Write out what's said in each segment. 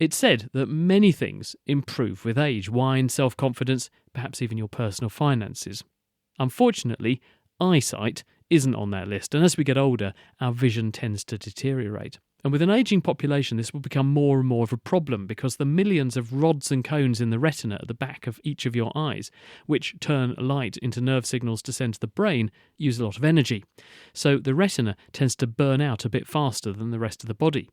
It's said that many things improve with age: wine, self-confidence, perhaps even your personal finances. Unfortunately, eyesight isn't on that list, and as we get older, our vision tends to deteriorate. And with an ageing population, this will become more and more of a problem because the millions of rods and cones in the retina at the back of each of your eyes, which turn light into nerve signals to send to the brain, use a lot of energy. So the retina tends to burn out a bit faster than the rest of the body.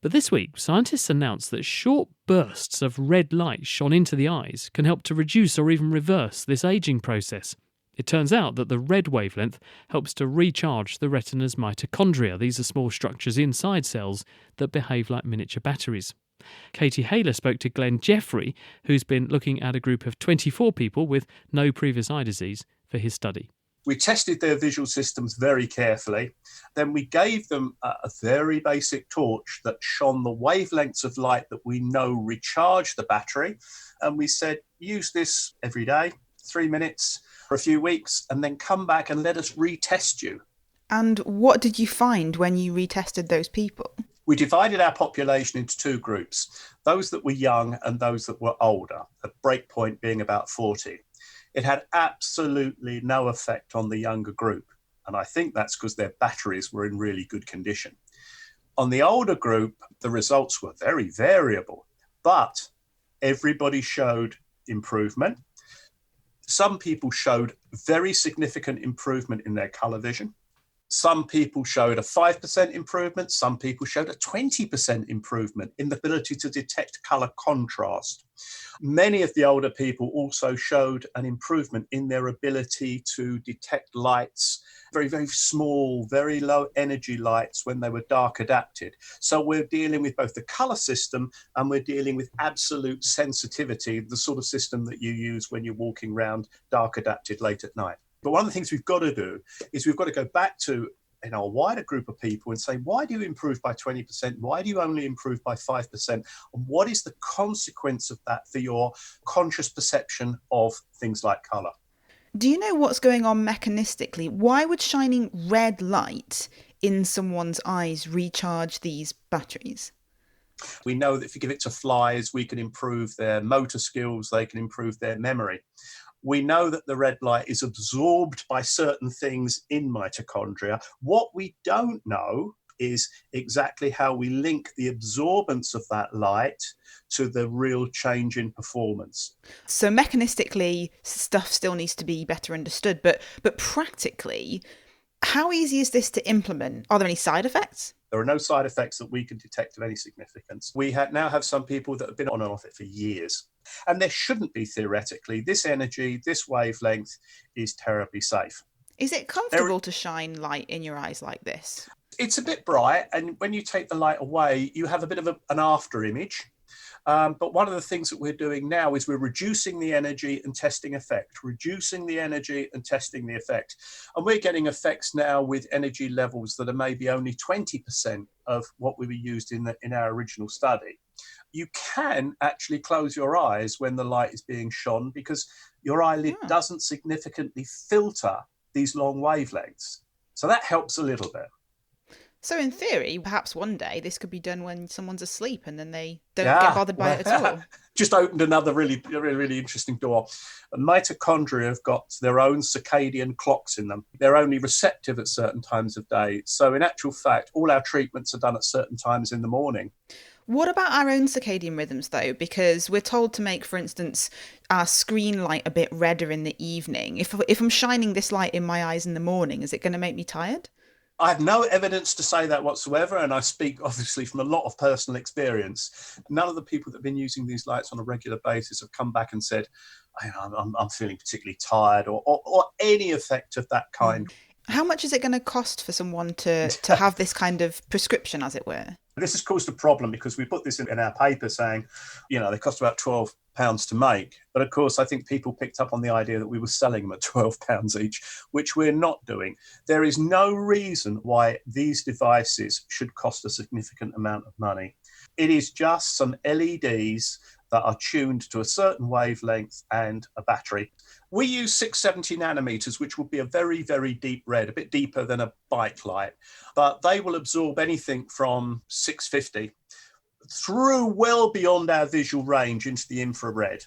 But this week, scientists announced that short bursts of red light shone into the eyes can help to reduce or even reverse this ageing process. It turns out that the red wavelength helps to recharge the retina's mitochondria. These are small structures inside cells that behave like miniature batteries. Katie Haler spoke to Glenn Jeffrey, who's been looking at a group of 24 people with no previous eye disease for his study. We tested their visual systems very carefully. Then we gave them a very basic torch that shone the wavelengths of light that we know recharge the battery. And we said, use this every day, 3 minutes for a few weeks, and then come back and let us retest you. And what did you find when you retested those people? We divided our population into two groups, those that were young and those that were older, a breakpoint being about 40. It had absolutely no effect on the younger group. And I think that's because their batteries were in really good condition. On the older group, the results were very variable, but everybody showed improvement. Some people showed very significant improvement in their colour vision. Some people showed a 5% improvement. Some people showed a 20% improvement in the ability to detect colour contrast. Many of the older people also showed an improvement in their ability to detect lights, very, very small, very low energy lights when they were dark adapted. So we're dealing with both the colour system and we're dealing with absolute sensitivity, the sort of system that you use when you're walking around dark adapted late at night. But one of the things we've got to do is we've got to go back to a wider group of people and say, why do you improve by 20%? Why do you only improve by 5%? And what is the consequence of that for your conscious perception of things like colour? Do you know what's going on mechanistically? Why would shining red light in someone's eyes recharge these batteries? We know that if you give it to flies, we can improve their motor skills, they can improve their memory. We know that the red light is absorbed by certain things in mitochondria. What we don't know is exactly how we link the absorbance of that light to the real change in performance. So mechanistically, stuff still needs to be better understood, but practically, how easy is this to implement? Are there any side effects? There are no side effects that we can detect of any significance. We now have some people that have been on and off it for years. And there shouldn't be, theoretically. This energy, this wavelength is terribly safe. Is it comfortable to shine light in your eyes like this? It's a bit bright, and when you take the light away, you have a bit of an after image. But one of the things that we're doing now is we're reducing the energy and testing effect, reducing the energy and testing the effect. And we're getting effects now with energy levels that are maybe only 20% of what we were used in our original study. You can actually close your eyes when the light is being shone because your eyelid doesn't significantly filter these long wavelengths. So that helps a little bit. So in theory, perhaps one day this could be done when someone's asleep and then they don't get bothered by it at all. Just opened another really, really, really interesting door. Mitochondria have got their own circadian clocks in them. They're only receptive at certain times of day. So in actual fact, all our treatments are done at certain times in the morning. What about our own circadian rhythms, though? Because we're told to make, for instance, our screen light a bit redder in the evening. If I'm shining this light in my eyes in the morning, is it going to make me tired? I have no evidence to say that whatsoever, and I speak obviously from a lot of personal experience. None of the people that have been using these lights on a regular basis have come back and said, I'm feeling particularly tired or any effect of that kind. How much is it going to cost for someone to have this kind of prescription, as it were? This has caused a problem because we put this in our paper saying, they cost about £12 to make. But of course, I think people picked up on the idea that we were selling them at £12 each, which we're not doing. There is no reason why these devices should cost a significant amount of money. It is just some LEDs that are tuned to a certain wavelength and a battery. We use 670 nanometers, which will be a very, very deep red, a bit deeper than a bike light, but they will absorb anything from 650 through well beyond our visual range into the infrared.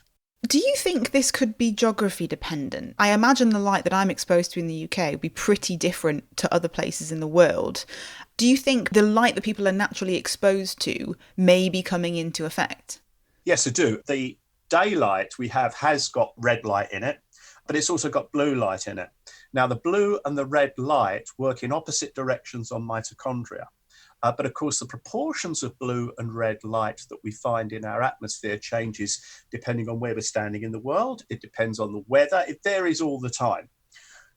Do you think this could be geography dependent? I imagine the light that I'm exposed to in the UK would be pretty different to other places in the world. Do you think the light that people are naturally exposed to may be coming into effect? Yes, I do. The daylight we have has got red light in it, but it's also got blue light in it. Now, the blue and the red light work in opposite directions on mitochondria. But of course, the proportions of blue and red light that we find in our atmosphere changes depending on where we're standing in the world. It depends on the weather. It varies all the time.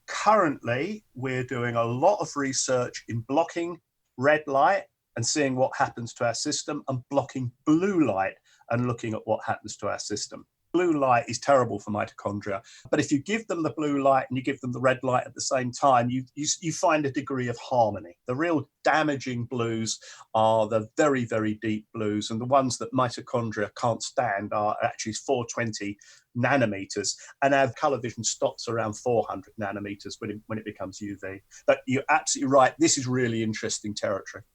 Currently, we're doing a lot of research in blocking red light and seeing what happens to our system, and blocking blue light and looking at what happens to our system. Blue light is terrible for mitochondria, but if you give them the blue light and you give them the red light at the same time, you find a degree of harmony. The real damaging blues are the very, very deep blues, and the ones that mitochondria can't stand are actually 420 nanometers, and our colour vision stops around 400 nanometers when it becomes UV. But you're absolutely right, this is really interesting territory.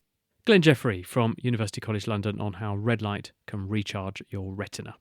Glenn Jeffrey from University College London on how red light can recharge your retina.